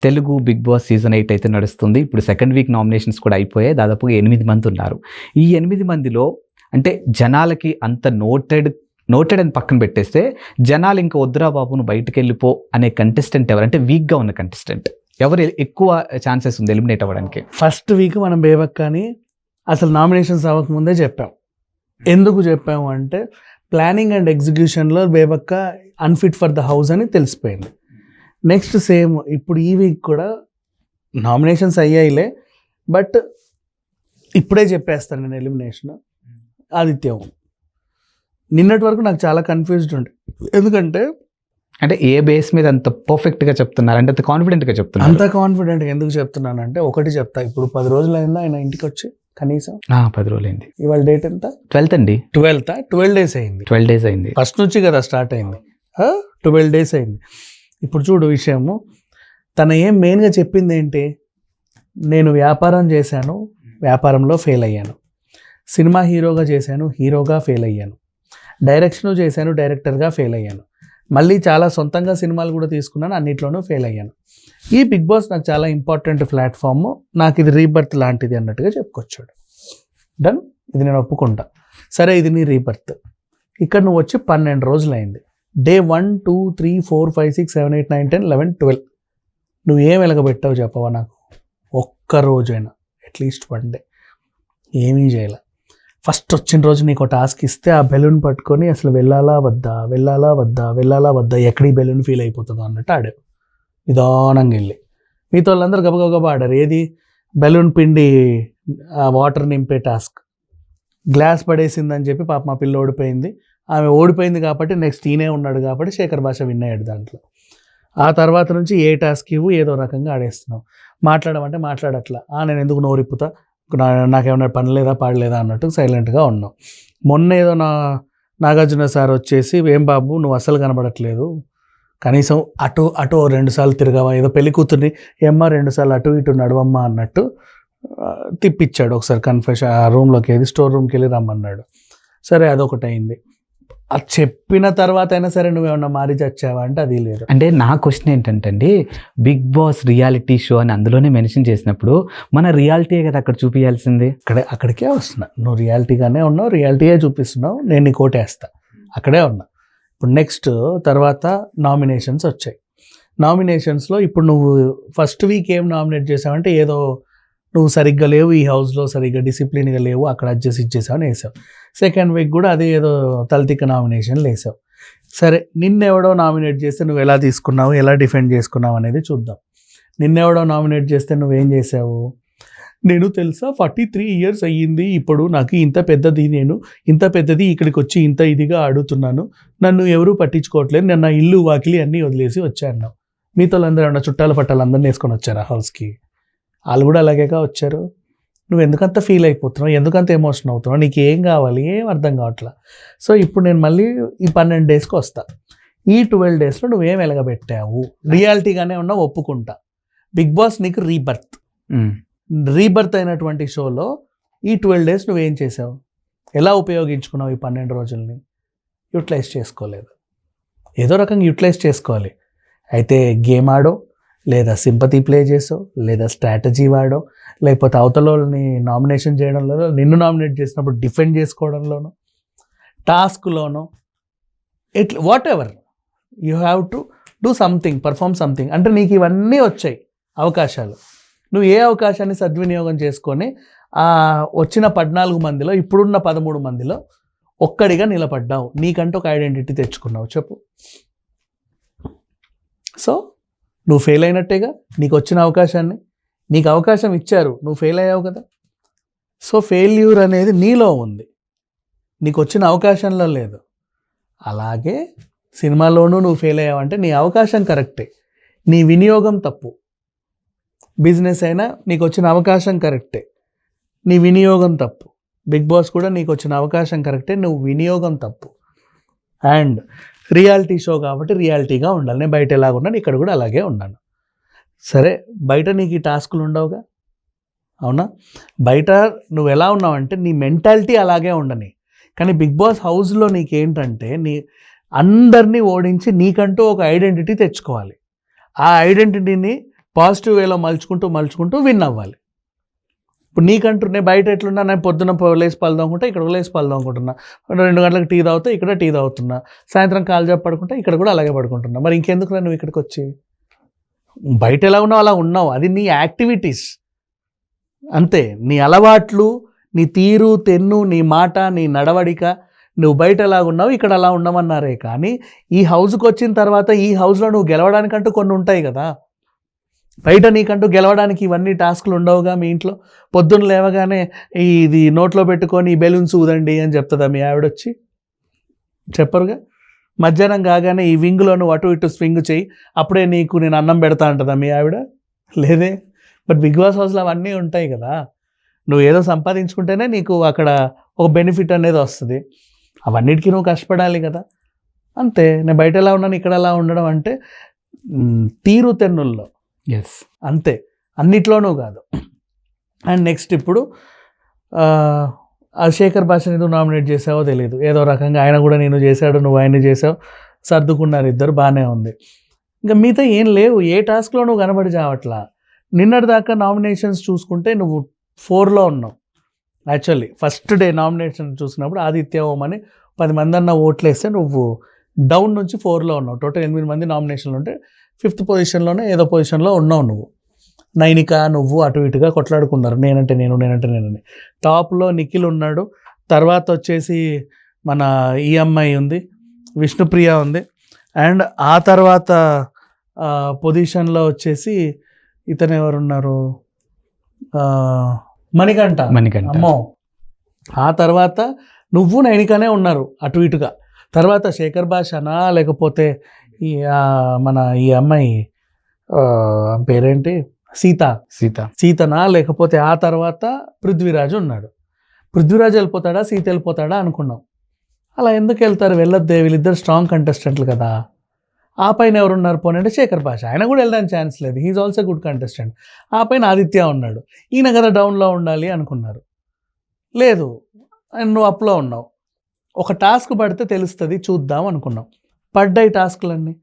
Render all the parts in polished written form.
Telugu big boss season 8 అయితే నడుస్తుంది. ఇప్పుడు సెకండ్ వీక్ నామినేషన్స్ కూడా అయిపోయాయి. దాదాపుగా 8 మంది ఉన్నారు. ఈ 8 మందిలో అంటే జనాలకి అంత నోటెడ్ అని పక్కన పెట్టేస్తే, జనాలు ఇంకా వద్దురా బాబు నువ్వు బయటకు వెళ్ళిపో అనే కంటెస్టెంట్ ఎవరు, అంటే వీక్గా ఉన్న కంటెస్టెంట్ ఎవరు ఎక్కువ ఛాన్సెస్ ఉంది ఎలిమినేట్ అవ్వడానికి? ఫస్ట్ వీక్ మనం బేబక్కని అసలు నామినేషన్స్ అవ్వకముందే చెప్పాం. ఎందుకు చెప్పాము అంటే, ప్లానింగ్ అండ్ ఎగ్జిక్యూషన్లో Bebakka unfit for the house అని తెలిసిపోయింది. నెక్స్ట్ సేమ్ ఇప్పుడు ఈ వీక్ కూడా నామినేషన్స్ అయ్యాయిలే, బట్ ఇప్పుడే చెప్పేస్తాను నేను ఎలిమినేషన్ ఆదిత్యం. నిన్నటి వరకు నాకు చాలా కన్ఫ్యూజ్డ్ ఉండే, ఎందుకంటే అంటే ఏ బేస్ మీద అంత పర్ఫెక్ట్గా చెప్తున్నారు, అంటే అంత కాన్ఫిడెంట్గా చెప్తున్నారు? అంత కాన్ఫిడెంట్గా ఎందుకు చెప్తున్నానంటే, ఒకటి చెప్తా, ఇప్పుడు 10 రోజులు అయిందా ఆయన ఇంటికి వచ్చి? కనీసం 10 రోజులు అయింది. ఇవాళ డేట్ ఎంత? 12th అండి. 12 days అయింది. 12 days అయింది. ఫస్ట్ నుంచి కదా స్టార్ట్ అయింది. 12 days అయింది. ఇప్పుడు చూడు విషయము, తన ఏం మెయిన్గా చెప్పింది ఏంటి? నేను వ్యాపారం చేశాను, వ్యాపారంలో ఫెయిల్ అయ్యాను. సినిమా హీరోగా చేశాను, హీరోగా ఫెయిల్ అయ్యాను. డైరెక్షన్ చేశాను, డైరెక్టర్గా ఫెయిల్ అయ్యాను. మళ్ళీ చాలా సొంతంగా సినిమాలు కూడా తీసుకున్నాను, అన్నిట్లోనూ ఫెయిల్ అయ్యాను. ఈ బిగ్ బాస్ నాకు చాలా ఇంపార్టెంట్ ప్లాట్ఫామ్, నాకు ఇది రీబర్త్ లాంటిది అన్నట్టుగా చెప్పుకొచ్చాడు. డన్, ఇది నేను ఒప్పుకుంటా. సరే, ఇది నీ రీబర్త్. ఇక్కడ నువ్వు వచ్చి 12 రోజులు అయింది. డే 1, 2, 3, 4, 5, 6, 7, 8, 9, 10, 11, 12 నువ్వు ఏం వెలగబెట్టావు చెప్పవా నాకు? ఒక్క రోజైనా, అట్లీస్ట్ 1 day ఏమీ చేయాల. ఫస్ట్ వచ్చిన రోజు నీకు టాస్క్ ఇస్తే ఆ బెలూన్ పట్టుకొని అసలు వెళ్ళాలా వద్దా ఎక్కడి బెలూన్ ఫీల్ అయిపోతుందో అన్నట్టు ఆడావు. నిదానంగా వెళ్ళి మీతో వాళ్ళందరూ గబగబా ఆడారు. ఏది? బెలూన్ పిండి ఆ వాటర్ నింపే టాస్క్. గ్లాస్ పడేసిందని చెప్పి పాప మా పిల్ల ఓడిపోయింది. ఆమె ఓడిపోయింది కాబట్టి నెక్స్ట్ ఈయనే ఉన్నాడు కాబట్టి శేఖర్ భాష విన్ అయ్యాడు దాంట్లో. ఆ తర్వాత నుంచి ఏ టాస్క్ ఇవ్వు ఏదో రకంగా ఆడేస్తున్నావు. మాట్లాడమంటే మాట్లాడట్లా. నేను ఎందుకు నోరిప్పుతా, నాకేమన్నా పని లేదా పాడలేదా అన్నట్టు సైలెంట్గా ఉన్నావు. మొన్న ఏదో నాగార్జున సార్ వచ్చేసి, ఏం బాబు నువ్వు అస్సలు కనబడట్లేదు, కనీసం అటు 2 సార్లు తిరగవా, ఏదో పెళ్లి కూతుర్ని ఏమ్మా 2 సార్లు అటు ఇటు నడవమ్మా అన్నట్టు తిప్పిచ్చాడు. ఒకసారి కన్ఫెషన్ ఆ రూమ్లోకి, ఏది స్టోర్ రూమ్కి వెళ్ళి రమ్మన్నాడు. సరే, అదొకటి అయింది. అది చెప్పిన తర్వాత అయినా సరే నువ్వేమన్నా మారి చచ్చావా అంటే అది లేదు. అంటే నా క్వశ్చన్ ఏంటంటే అండి, బిగ్ బాస్ రియాలిటీ షో అని అందులోనే మెన్షన్ చేసినప్పుడు మన రియాలిటీ కదా అక్కడ చూపించాల్సింది. అక్కడికే వస్తున్నా. నువ్వు రియాలిటీగానే ఉన్నావు, రియాలిటీయే చూపిస్తున్నావు, నేను నీకు ఓటేస్తా, అక్కడే ఉన్నా. ఇప్పుడు నెక్స్ట్ తర్వాత నామినేషన్స్ వచ్చాయి. నామినేషన్స్లో ఇప్పుడు నువ్వు ఫస్ట్ వీక్ ఏం నామినేట్ చేసావంటే, ఏదో నువ్వు సరిగ్గా లేవు, ఈ హౌస్లో సరిగ్గా డిసిప్లిన్గా లేవు, అక్కడ అడ్జస్ట్ ఇచ్చేసావని వేసావు. సెకండ్ వీక్ కూడా అదే ఏదో తలతిక్క నామినేషన్లు వేసావు. సరే, నిన్నెవడో నామినేట్ చేస్తే నువ్వు ఎలా తీసుకున్నావు, ఎలా డిఫెండ్ చేసుకున్నావు అనేది చూద్దాం. నిన్నెవడో నామినేట్ చేస్తే నువ్వేం చేసావు? నేను తెలుసా 43 years అయ్యింది, ఇప్పుడు నాకు ఇంత పెద్దది ఇక్కడికి వచ్చి ఇంత ఇదిగా ఆడుతున్నాను, నన్ను ఎవరూ పట్టించుకోవట్లేదు, నేను నా ఇల్లు వాకిలి అన్నీ వదిలేసి వచ్చాను. మీతో అందరూ ఉన్న చుట్టాల పట్టాలందరినీ వేసుకొని వచ్చారు ఆ హౌస్కి. వాళ్ళు కూడా అలాగేగా వచ్చారు. నువ్వు ఎందుకంత ఫీల్ అయిపోతున్నావు, ఎందుకంత ఎమోషన్ అవుతున్నావు, నీకు ఏం కావాలి, ఏం అర్థం కావట్లా. సో ఇప్పుడు నేను మళ్ళీ ఈ 12 daysకి వస్తా. ఈ 12 daysలో నువ్వేం వెలగబెట్టావు? రియాలిటీగానే ఉన్నావు, ఒప్పుకుంటా. బిగ్ బాస్ నీకు రీబర్త్ అయినటువంటి షోలో ఈ 12 days నువ్వేం చేసావు? ఎలా ఉపయోగించుకున్నావు ఈ 12 రోజుల్ని? యూటిలైజ్ చేసుకోలేదు. ఏదో రకంగా యూటిలైజ్ చేసుకోవాలి. అయితే గేమ్ ఆడో, లేదా సింపతి ప్లే చేసో, లేదా స్ట్రాటజీ వాడో, లేకపోతే అవతలని నామినేషన్ చేయడంలోనో, నిన్ను నామినేట్ చేసినప్పుడు డిఫెండ్ చేసుకోవడంలోనో, టాస్క్లోనో, whatever you have to do something, perform something. అంటే నీకు ఇవన్నీ వచ్చాయి అవకాశాలు. నువ్వు ఏ అవకాశాన్ని సద్వినియోగం చేసుకొని వచ్చిన 14 మందిలో, ఇప్పుడున్న 13 మందిలో ఒక్కడిగా నిలబడ్డావు, నీకంటూ ఒక ఐడెంటిటీ తెచ్చుకున్నావు. చెప్పు. సో నువ్వు ఫెయిల్ అయినట్టేగా. నీకు వచ్చిన అవకాశాన్ని, నీకు అవకాశం ఇచ్చారు, నువ్వు ఫెయిల్ అయ్యావు కదా. సో ఫెయిల్యూర్ అనేది నీలో ఉంది, నీకు వచ్చిన అవకాశంలో లేదు. అలాగే సినిమాలోనూ నువ్వు ఫెయిల్ అయ్యావంటే నీ అవకాశం కరెక్టే, నీ వినియోగం తప్పు. బిజినెస్ అయినా నీకు వచ్చిన అవకాశం కరెక్టే, నీ వినియోగం తప్పు. బిగ్ బాస్ కూడా నీకు వచ్చిన అవకాశం కరెక్టే, నువ్వు వినియోగం తప్పు. అండ్ రియాలిటీ షో కాబట్టి రియాలిటీగా ఉండాలి. నేను బయట ఎలాగ ఉన్నాను, ఇక్కడ కూడా అలాగే ఉన్నాను. సరే, బయట నీకు ఈ టాస్కులు ఉండవుగా, అవునా? బయట నువ్వు ఎలా ఉన్నావంటే నీ మెంటాలిటీ అలాగే ఉండని. కానీ బిగ్ బాస్ హౌస్లో నీకేంటంటే, అందరినీ ఓడించి నీకంటూ ఒక ఐడెంటిటీ తెచ్చుకోవాలి. ఆ ఐడెంటిటీని పాజిటివ్ వేలో మలుచుకుంటూ విన్ అవ్వాలి. ఇప్పుడు నీకంటూ నేను బయట ఎట్లున్నా, నేను పొద్దున్న లేసి పాలు తాగుకుంటా, ఇక్కడ లేసి పాలు తాగుకుంటున్నా, 2 గంటలకు టీ తాగుతా, ఇక్కడ టీ తాగుతున్నా, సాయంత్రం కాలు చెప్పి పడుకుంటా, ఇక్కడ కూడా అలాగే పడుకుంటున్నా. మరి ఇంకెందుకు నువ్వు ఇక్కడికి వచ్చి? బయట ఎలా ఉన్నావు అలా ఉన్నావు, అది నీ యాక్టివిటీస్ అంతే. నీ అలవాట్లు, నీ తీరు తెన్ను, నీ మాట, నీ నడవడిక, నువ్వు బయట ఎలా ఉన్నావు ఇక్కడ అలా ఉండమన్నారే. కానీ ఈ హౌస్కి వచ్చిన తర్వాత ఈ హౌస్లో నువ్వు గెలవడానికంటూ కొన్ని ఉంటాయి కదా. బయట నీకంటూ గెలవడానికి ఇవన్నీ టాస్క్లు ఉండవుగా. మీ ఇంట్లో పొద్దున్న లేవగానే ఇది నోట్లో పెట్టుకొని ఈ బెలూన్స్ ఊదండి అని చెప్తుందా మీ ఆవిడొచ్చి? చెప్పరుగా. మధ్యాహ్నం కాగానే ఈ వింగ్లో నువ్వు అటు ఇటు స్వింగ్ చేయి, అప్పుడే నీకు నేను అన్నం పెడతా అంటదా మీ ఆవిడ? లేదే. బట్ బిగ్ బాస్ హౌస్లో అవన్నీ ఉంటాయి కదా. నువ్వు ఏదో సంపాదించుకుంటేనే నీకు అక్కడ ఒక బెనిఫిట్ అనేది వస్తుంది. అవన్నిటికీ నువ్వు కష్టపడాలి కదా. అంతే. నేను బయట ఎలా ఉన్నాను ఇక్కడ ఎలా ఉండడం అంటే తీరు తెన్నుల్లో. ఎస్, అంతే, అన్నిట్లోనూ కాదు. అండ్ నెక్స్ట్ ఇప్పుడు శేఖర్ భాషని నువ్వు నామినేట్ చేసావో తెలియదు, ఏదో రకంగా ఆయన కూడా నేను చేశాడు, నువ్వు ఆయన్ని చేసావు, సర్దుకున్నారు ఇద్దరు, బాగానే ఉంది. ఇంకా మిగతా ఏం లేవు, ఏ టాస్క్లో నువ్వు కనబడి చావట్లా. నిన్నటి దాకా నామినేషన్స్ చూసుకుంటే నువ్వు 4లో ఉన్నావు. యాక్చువల్లీ ఫస్ట్ డే నామినేషన్ చూసినప్పుడు ఆదిత్య ఓం అని 10 మంది అన్న ఓట్లు వేస్తే నువ్వు డౌన్ నుంచి 4లో ఉన్నావు. టోటల్ 8 మంది నామినేషన్లు ఉంటే 5th పొజిషన్లోనే ఏదో పొజిషన్లో ఉన్నావు నువ్వు. నైనిక నువ్వు అటు ఇటుగా కొట్లాడుకున్నారు, నేనంటే నేనని. టాప్లో నిఖిల్ ఉన్నాడు, తర్వాత వచ్చేసి మన ఈ అమ్మాయి ఉంది, విష్ణుప్రియ ఉంది, అండ్ ఆ తర్వాత పొజిషన్లో వచ్చేసి ఇతను ఎవరున్నారు, మణికంఠ. అమ్మో. ఆ తర్వాత నువ్వు నైనికనే ఉన్నారు అటు ఇటుగా. తర్వాత శేఖర్ భాషనా లేకపోతే మన ఈ అమ్మాయి పేరేంటి సీతనా లేకపోతే ఆ తర్వాత పృథ్వీరాజు ఉన్నాడు. పృథ్వీరాజు వెళ్ళిపోతాడా సీత వెళ్ళిపోతాడా అనుకున్నాం. అలా ఎందుకు వెళ్తారు? వెళ్ళొద్దే, వీళ్ళిద్దరు స్ట్రాంగ్ కంటెస్టెంట్లు కదా. ఆ పైన ఎవరున్నారు పోనీ అంటే శేఖర్ భాష, ఆయన కూడా వెళ్ళడానికి ఛాన్స్ లేదు, హీఈస్ ఆల్సో గుడ్ కంటెస్టెంట్. ఆ పైన ఆదిత్య ఉన్నాడు, ఈయన కదా డౌన్లో ఉండాలి అనుకున్నారు. లేదు, నువ్వు అప్లో ఉన్నావు. ఒక టాస్క్ పడితే తెలుస్తుంది చూద్దాం అనుకున్నాం. పడ్డాయి టాస్క్లన్నీ.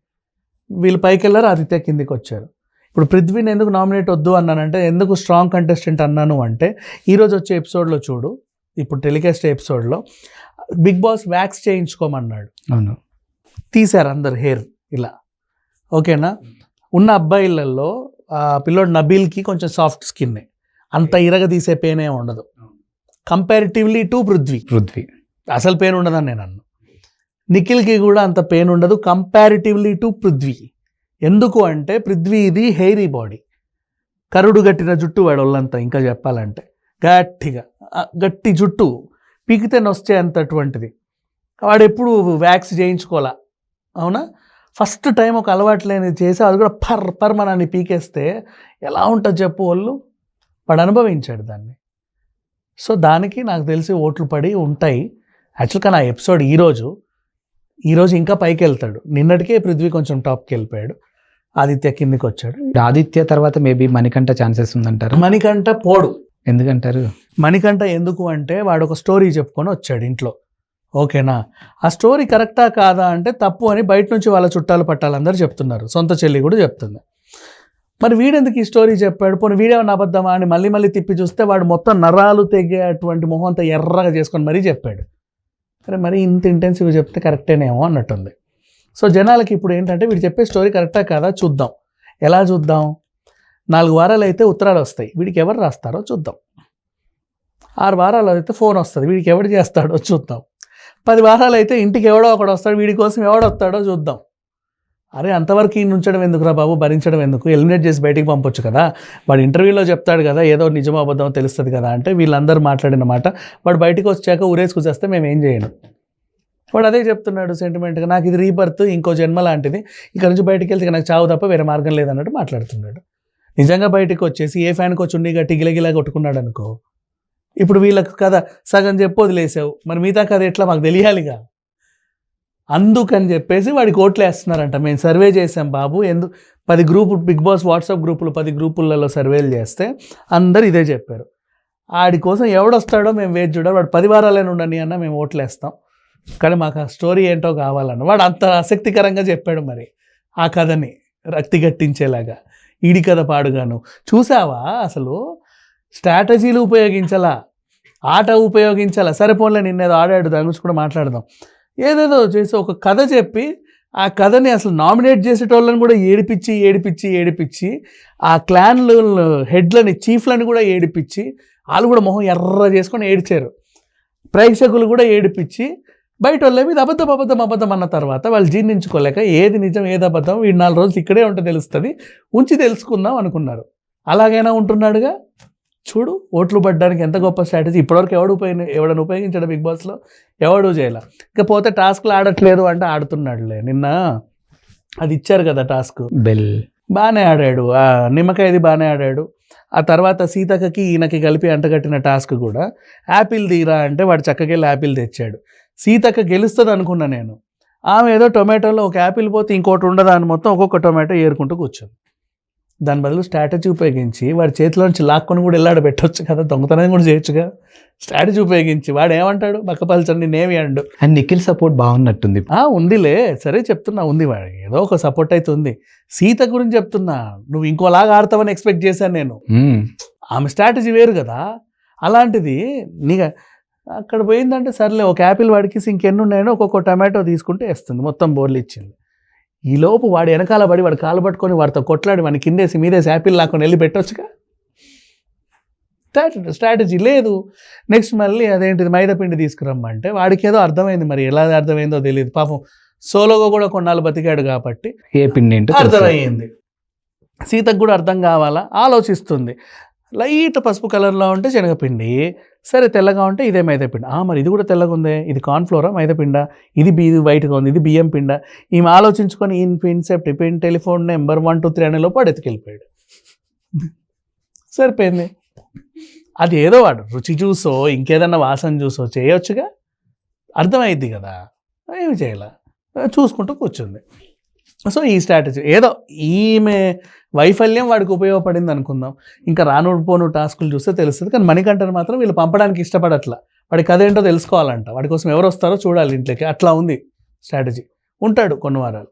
వీళ్ళు పైకి వెళ్ళారు, ఆదిత్య కిందికి వచ్చారు. ఇప్పుడు పృథ్వీని ఎందుకు నామినేట్ వద్దు అన్నానంటే, ఎందుకు స్ట్రాంగ్ కంటెస్టెంట్ అన్నాను అంటే, ఈరోజు వచ్చే ఎపిసోడ్లో చూడు, ఇప్పుడు టెలికాస్ట్ ఎపిసోడ్లో బిగ్ బాస్ వ్యాక్స్ చేయించుకోమన్నాడు. అవును, తీశారు అందరు హెయిర్ ఇలా. ఓకేనా. ఉన్న అబ్బాయిలలో పిల్లోడు నబీల్కి కొంచెం సాఫ్ట్ స్కిన్, అంత ఇరగ తీసే పెయిన్ ఏమి ఉండదు కంపారిటివ్లీ టు పృథ్వీ. అసలు పెయిన్ ఉండదని నేను అన్నాను. నిఖిల్కి కూడా అంత పెయిన్ ఉండదు కంపారిటివ్లీ టు పృథ్వీ. ఎందుకు అంటే పృథ్వీ ఇది హెయిరీ బాడీ, కరుడు గట్టిన జుట్టు వాడు ఒళ్ళంతా. ఇంకా చెప్పాలంటే గట్టి జుట్టు, పీకితే నొస్తే అంతటువంటిది. వాడు ఎప్పుడు వ్యాక్స్ చేయించుకోవాలా. అవునా. ఫస్ట్ టైం ఒక అలవాటు లేనిది చేసి అది కూడా పర్మనాన్ని పీకేస్తే ఎలా ఉంటుంది చెప్పు ఒళ్ళు. వాడు అనుభవించాడు దాన్ని. సో దానికి నాకు తెలిసి ఓట్లు పడి ఉంటాయి. యాక్చువల్గా నా ఎపిసోడ్ ఈరోజు ఇంకా పైకి వెళ్తాడు. నిన్నటికే పృథ్వీ కొంచెం టాప్కి వెళ్ళిపోయాడు, ఆదిత్య కిందికి వచ్చాడు. ఆదిత్య తర్వాత మేబీ మణికంఠ ఛాన్సెస్ ఉందంటారు. మణికంఠ పోడు. ఎందుకంటారు? మణికంఠ ఎందుకు అంటే వాడు ఒక స్టోరీ చెప్పుకొని వచ్చాడు ఇంట్లో. ఓకేనా. ఆ స్టోరీ కరెక్టా కాదా అంటే తప్పు అని బయట నుంచి వాళ్ళ చుట్టాలు పట్టాలందరూ చెప్తున్నారు, సొంత చెల్లి కూడా చెప్తుంది. మరి వీడెందుకు ఈ స్టోరీ చెప్పాడు? పోనీ వీడేమన్నా అబద్ధమా అని మళ్ళీ తిప్పి చూస్తే వాడు మొత్తం నరాలు తెగేటువంటి మొహం అంతా ఎర్రగా చేసుకొని మరీ చెప్పాడు. సరే, మరి ఇంత ఇంటెన్సివ్గా చెప్తే కరెక్టేనేమో అన్నట్టుంది. సో జనాలకి ఇప్పుడు ఏంటంటే వీడు చెప్పే స్టోరీ కరెక్టా కాదా చూద్దాం. ఎలా చూద్దాం? 4 వారాలు అయితే ఉత్తరాలు వస్తాయి, వీడికి ఎవరు రాస్తారో చూద్దాం. 6 వారాలు అయితే ఫోన్ వస్తుంది, వీడికి ఎవడు చేస్తాడో చూద్దాం. 10 వారాలు అయితే ఇంటికి ఎవడో ఒకడు వస్తాడు, వీడి కోసం ఎవడు వస్తాడో చూద్దాం. అరే అంతవరకు ఈయన ఉంచడం ఎందుకురా బాబు, భరించడం ఎందుకు, ఎలిమినేట్ చేసి బయటికి పంపొచ్చు కదా. వాడు ఇంటర్వ్యూలో చెప్తాడు కదా ఏదో నిజమో అబద్ధమో తెలుస్తుంది కదా అంటే, వీళ్ళందరూ మాట్లాడిన మాట వాడు బయటకు వచ్చాక ఊరేసుకొచ్చేస్తే మేము ఏం చేయను. వాడు అదే చెప్తున్నాడు సెంటిమెంట్గా, నాకు ఇది రీబర్త్, ఇంకో జన్మ లాంటిది, ఇక్కడ నుంచి బయటికి వెళ్తే నాకు చావు తప్ప వేరే మార్గం లేదన్నట్టు మాట్లాడుతున్నాడు. నిజంగా బయటకు వచ్చేసి ఏ ఫ్యాన్కి వచ్చి ఉండి గట్టి గిలగిలా కొట్టుకున్నాడు అనుకో, ఇప్పుడు వీళ్ళకి కథ సగం చెప్పి వదిలేసావు, మరి మిగతా కథ ఎట్లా మాకు తెలియాలిగా. అందుకని చెప్పేసి వాడికి ఓట్లు వేస్తున్నారంట. మేము సర్వే చేసాం బాబు, 10 గ్రూపు బిగ్ బాస్ వాట్సాప్ గ్రూపులు 10 గ్రూపులలో సర్వేలు చేస్తే అందరు ఇదే చెప్పారు. ఆడి కోసం ఎవడొస్తాడో మేము వేచి చూడాలి, వాడు 10 వారాలైనా ఉండని అన్న మేము ఓట్లు వేస్తాం, కానీ మాకు ఆ స్టోరీ ఏంటో కావాలన్న. వాడు అంత ఆసక్తికరంగా చెప్పాడు మరి ఆ కథని రక్తి గట్టించేలాగా. ఈడి కథ పాడుగాను. చూసావా అసలు స్ట్రాటజీలు ఉపయోగించాలా, ఆట ఉపయోగించాలా. సరే పోన్లే నిన్నేదో ఆడాడు, దాని గురించి కూడా మాట్లాడదాం. ఏదేదో చేసి ఒక కథ చెప్పి ఆ కథని అసలు నామినేట్ చేసేటోళ్ళని కూడా ఏడిపించి ఆ క్లాన్లు హెడ్లని చీఫ్లని కూడా ఏడిపించి వాళ్ళు కూడా మొహం ఎర్ర చేసుకొని ఏడిచారు. ప్రేక్షకులు కూడా ఏడిపించి బయట వాళ్ళే మీద అబద్ధం అన్న తర్వాత వాళ్ళు జీర్ణించుకోలేక ఏది నిజం ఏది అబద్ధం వీడు 4 రోజులు ఇక్కడే ఉంటే తెలుస్తుంది, ఉంచి తెలుసుకుందాం అనుకున్నారు. అలాగైనా ఉంటున్నాడుగా. చూడు ఓట్లు పడ్డానికి ఎంత గొప్ప స్ట్రాటజీ. ఇప్పటివరకు ఎవడని ఉపయోగించాడు బిగ్ బాస్లో? ఎవడు చేయాల. ఇకపోతే టాస్క్లు ఆడట్లేదు అంటే ఆడుతున్నాడులే. నిన్న అది ఇచ్చారు కదా టాస్క్, బెల్ బాగానే ఆడాడు. ఆ నిమ్మకాయది బాగానే ఆడాడు. ఆ తర్వాత సీతక్కకి ఈయనకి కలిపి అంటగట్టిన టాస్క్ కూడా యాపిల్ తీరా అంటే వాడు చక్కగా యాపిల్ తెచ్చాడు. సీతక్క గెలుస్తుంది అనుకున్నా నేను. ఆమె ఏదో టొమాటోలో ఒక యాపిల్ పోతే ఇంకోటి ఉండదా అని మొత్తం ఒక్కొక్క టొమాటో ఏరుకుంటూ కూర్చొని, దాని బదులు స్ట్రాటజీ ఉపయోగించి వాడి చేతిలోంచి లాక్కొని కూడా వెళ్ళాడ పెట్టవచ్చు కదా, దొంగతనం కూడా చేయొచ్చుగా. స్ట్రాటజీ ఉపయోగించి వాడు ఏమంటాడు, బక్కపల్చండి నేమి అండు. అండ్ నిఖిల్ సపోర్ట్ బాగున్నట్టుంది. ఉందిలే, సరే చెప్తున్నా, ఉంది వాడు ఏదో ఒక సపోర్ట్ అయితే ఉంది. సీత గురించి చెప్తున్నా, నువ్వు ఇంకోలాగా ఆడతావని ఎక్స్పెక్ట్ చేశాను నేను. ఆమె స్ట్రాటజీ వేరు కదా. అలాంటిది నీకు అక్కడ పోయిందంటే సర్లే ఒక యాపిల్ వాడికి ఇంకెన్ని ఉన్నాయో ఒక్కొక్క టమాటో తీసుకుంటే వేస్తుంది, మొత్తం బోర్లు ఇచ్చింది. ఈ లోపు వాడు వెనకాల పడి వాడు కాలు పట్టుకొని వాడితో కొట్లాడి వాడిని కిందేసి మీదేసి యాపిల్ లాక్కొని వెళ్ళి పెట్టొచ్చుగా. స్ట్రాటజీ లేదు. నెక్స్ట్ మళ్ళీ అదేంటిది మైదాపిండి తీసుకురమ్మంటే వాడికి ఏదో అర్థమైంది, మరి ఎలా అర్థమైందో తెలియదు పాపం. సోలోగా కూడా కొన్నాళ్ళు బతికాడు కాబట్టి ఏ పిండి ఏంటో అర్థమయ్యింది. సీతకు కూడా అర్థం కావాలా, ఆలోచిస్తుంది. లైట్ పసుపు కలర్లో ఉంటే శనగపిండి, సరే తెల్లగా ఉంటే ఇదే మైదాపిండి. మరి ఇది కూడా తెల్లగా ఉందే, ఇది కార్న్ఫ్లోరా మైదాపిండా, ఇది వైట్గా ఉంది, ఇది బియ్యం పిండా. ఈమె ఆలోచించుకొని ఇన్ పిన్ సెప్ట్ పిన్ టెలిఫోన్ నెంబర్ 1 2 3 అనే లోపు ఎత్తుకెళ్ళిపోయాడు. సరిపోయింది. అది ఏదో వాడు రుచి చూసో ఇంకేదన్నా వాసన చూసో చేయొచ్చుగా, అర్థమైద్ది కదా. ఏమి చేయాల, చూసుకుంటూ కూర్చుంది. సో ఈ స్ట్రాటజీ ఏదో ఈమె వైఫల్యం వాడికి ఉపయోగపడింది అనుకుందాం. ఇంకా రాను టాస్కులు చూస్తే తెలుస్తుంది. కానీ మణికంఠను మాత్రం వీళ్ళు పంపడానికి ఇష్టపడట్లా. వాడి కథ ఏంటో తెలుసుకోవాలంట, వాడి కోసం ఎవరు వస్తారో చూడాలి ఇంట్లోకి. అట్లా ఉంది స్ట్రాటజీ. ఉంటాడు కొన్ని వారాలు.